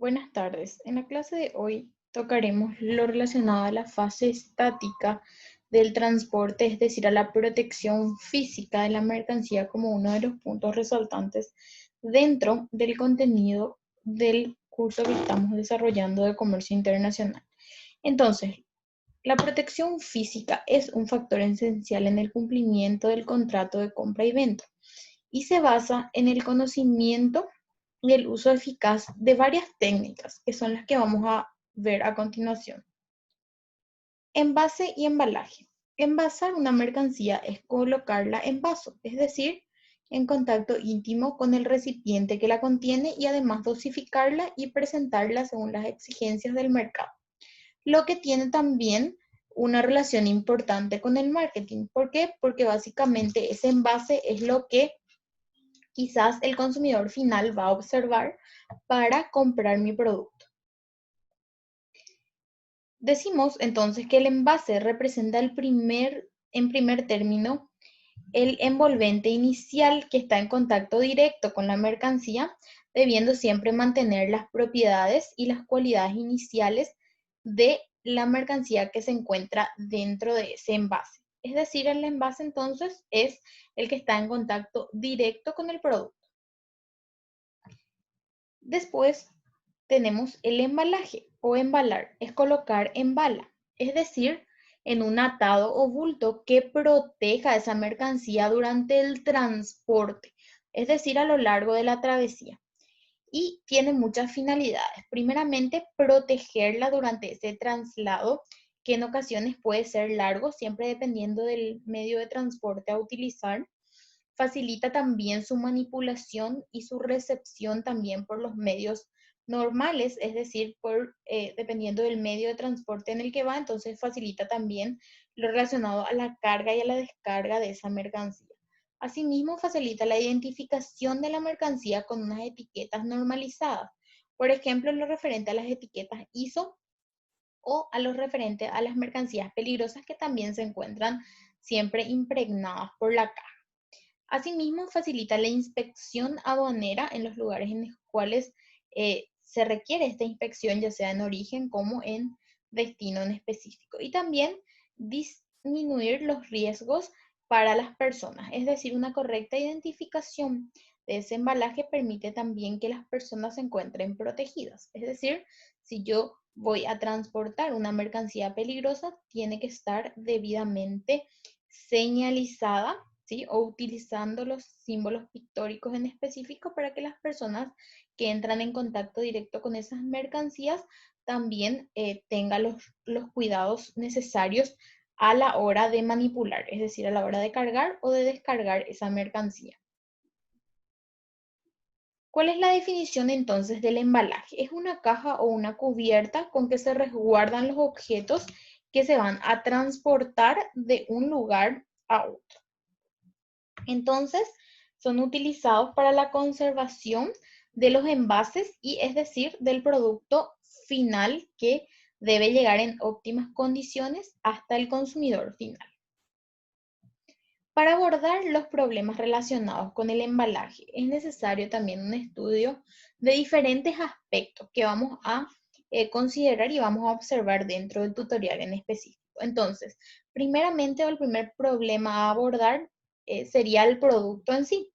Buenas tardes. En la clase de hoy tocaremos lo relacionado a la fase estática del transporte, es decir, a la protección física de la mercancía como uno de los puntos resaltantes dentro del contenido del curso que estamos desarrollando de comercio internacional. Entonces, la protección física es un factor esencial en el cumplimiento del contrato de compra y venta y se basa en el conocimiento y el uso eficaz de varias técnicas, que son las que vamos a ver a continuación. Envase y embalaje. Envasar una mercancía es colocarla en vaso, es decir, en contacto íntimo con el recipiente que la contiene y además dosificarla y presentarla según las exigencias del mercado. Lo que tiene también una relación importante con el marketing. ¿Por qué? Porque básicamente ese envase es lo que quizás el consumidor final va a observar para comprar mi producto. Decimos entonces que el envase representa en primer término el envolvente inicial que está en contacto directo con la mercancía, debiendo siempre mantener las propiedades y las cualidades iniciales de la mercancía que se encuentra dentro de ese envase. Es decir, el envase entonces es el que está en contacto directo con el producto. Después tenemos el embalaje o embalar, es colocar en bala, es decir, en un atado o bulto que proteja esa mercancía durante el transporte, es decir, a lo largo de la travesía. Y tiene muchas finalidades. Primeramente, protegerla durante ese traslado, que en ocasiones puede ser largo, siempre dependiendo del medio de transporte a utilizar. Facilita también su manipulación y su recepción también por los medios normales, es decir, dependiendo del medio de transporte en el que va, entonces facilita también lo relacionado a la carga y a la descarga de esa mercancía. Asimismo, facilita la identificación de la mercancía con unas etiquetas normalizadas. Por ejemplo, en lo referente a las etiquetas ISO o a lo referente a las mercancías peligrosas que también se encuentran siempre impregnadas por la caja. Asimismo, facilita la inspección aduanera en los lugares en los cuales se requiere esta inspección, ya sea en origen como en destino en específico. Y también disminuir los riesgos para las personas, es decir, una correcta identificación de ese embalaje permite también que las personas se encuentren protegidas. Es decir, si yo voy a transportar una mercancía peligrosa, tiene que estar debidamente señalizada, ¿sí? O utilizando los símbolos pictóricos en específico para que las personas que entran en contacto directo con esas mercancías también tengan los cuidados necesarios a la hora de manipular, es decir, a la hora de cargar o de descargar esa mercancía. ¿Cuál es la definición entonces del embalaje? Es una caja o una cubierta con que se resguardan los objetos que se van a transportar de un lugar a otro. Entonces, son utilizados para la conservación de los envases y es decir, del producto final que debe llegar en óptimas condiciones hasta el consumidor final. Para abordar los problemas relacionados con el embalaje es necesario también un estudio de diferentes aspectos que vamos a considerar y vamos a observar dentro del tutorial en específico. Entonces, primeramente, el primer problema a abordar sería el producto en sí,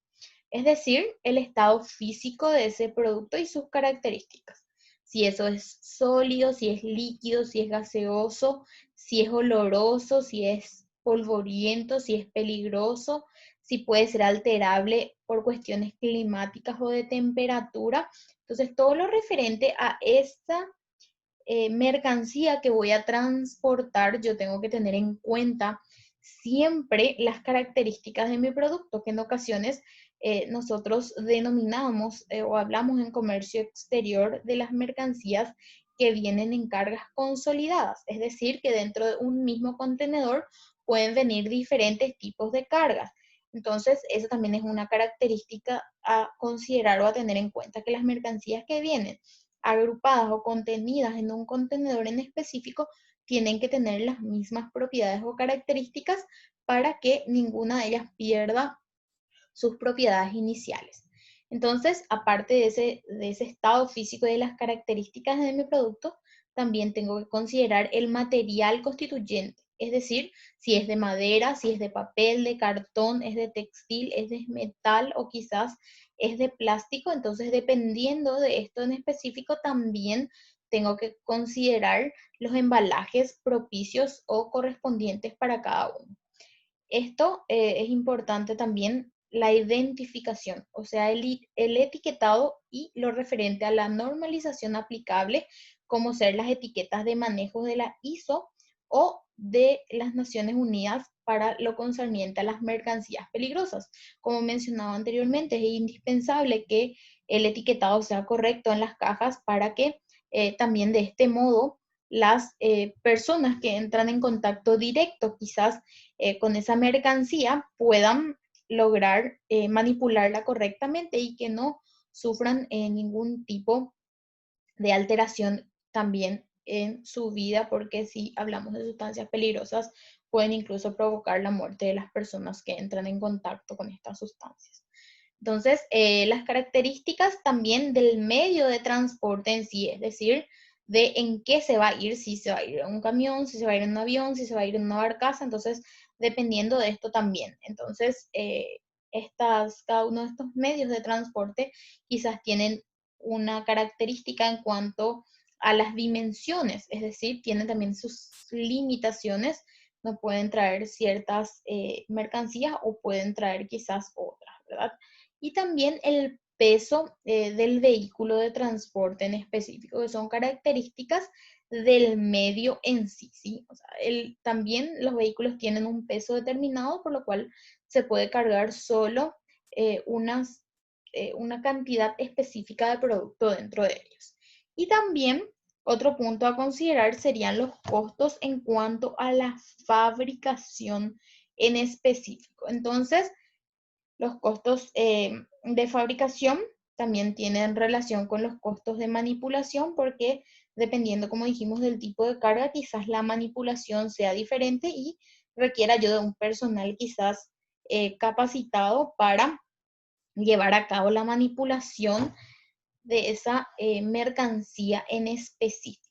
es decir, el estado físico de ese producto y sus características. Si eso es sólido, si es líquido, si es gaseoso, si es oloroso, si es polvoriento, si es peligroso, si puede ser alterable por cuestiones climáticas o de temperatura. Entonces, todo lo referente a esta mercancía que voy a transportar, yo tengo que tener en cuenta siempre las características de mi producto, que en ocasiones nosotros denominamos o hablamos en comercio exterior de las mercancías que vienen en cargas consolidadas, es decir, que dentro de un mismo contenedor pueden venir diferentes tipos de cargas. Entonces, eso también es una característica a considerar o a tener en cuenta, que las mercancías que vienen agrupadas o contenidas en un contenedor en específico tienen que tener las mismas propiedades o características para que ninguna de ellas pierda sus propiedades iniciales. Entonces, aparte de ese estado físico y de las características de mi producto, también tengo que considerar el material constituyente, es decir, si es de madera, si es de papel, de cartón, es de textil, es de metal o quizás es de plástico. Entonces, dependiendo de esto en específico, también tengo que considerar los embalajes propicios o correspondientes para cada uno. Esto es importante también la identificación, o sea, el etiquetado y lo referente a la normalización aplicable, como ser las etiquetas de manejo de la ISO o de las Naciones Unidas para lo concerniente a las mercancías peligrosas. Como mencionaba anteriormente, es indispensable que el etiquetado sea correcto en las cajas para que también de este modo las personas que entran en contacto directo quizás con esa mercancía puedan lograr manipularla correctamente y que no sufran ningún tipo de alteración también en su vida, porque si hablamos de sustancias peligrosas, pueden incluso provocar la muerte de las personas que entran en contacto con estas sustancias. Entonces, las características también del medio de transporte en sí, es decir, de en qué se va a ir, si se va a ir en un camión, si se va a ir en un avión, si se va a ir en una barcaza, entonces, dependiendo de esto también. Entonces, cada uno de estos medios de transporte quizás tienen una característica en cuanto a las dimensiones, es decir, tienen también sus limitaciones, no pueden traer ciertas mercancías o pueden traer quizás otras, ¿verdad? Y también el peso del vehículo de transporte en específico, que son características del medio en sí, ¿sí? O sea, también los vehículos tienen un peso determinado, por lo cual se puede cargar solo una cantidad específica de producto dentro de ellos. Y también otro punto a considerar serían los costos en cuanto a la fabricación en específico. Entonces, los costos de fabricación también tienen relación con los costos de manipulación porque dependiendo, como dijimos, del tipo de carga, quizás la manipulación sea diferente y requiera yo de un personal quizás capacitado para llevar a cabo la manipulación de esa mercancía en específico.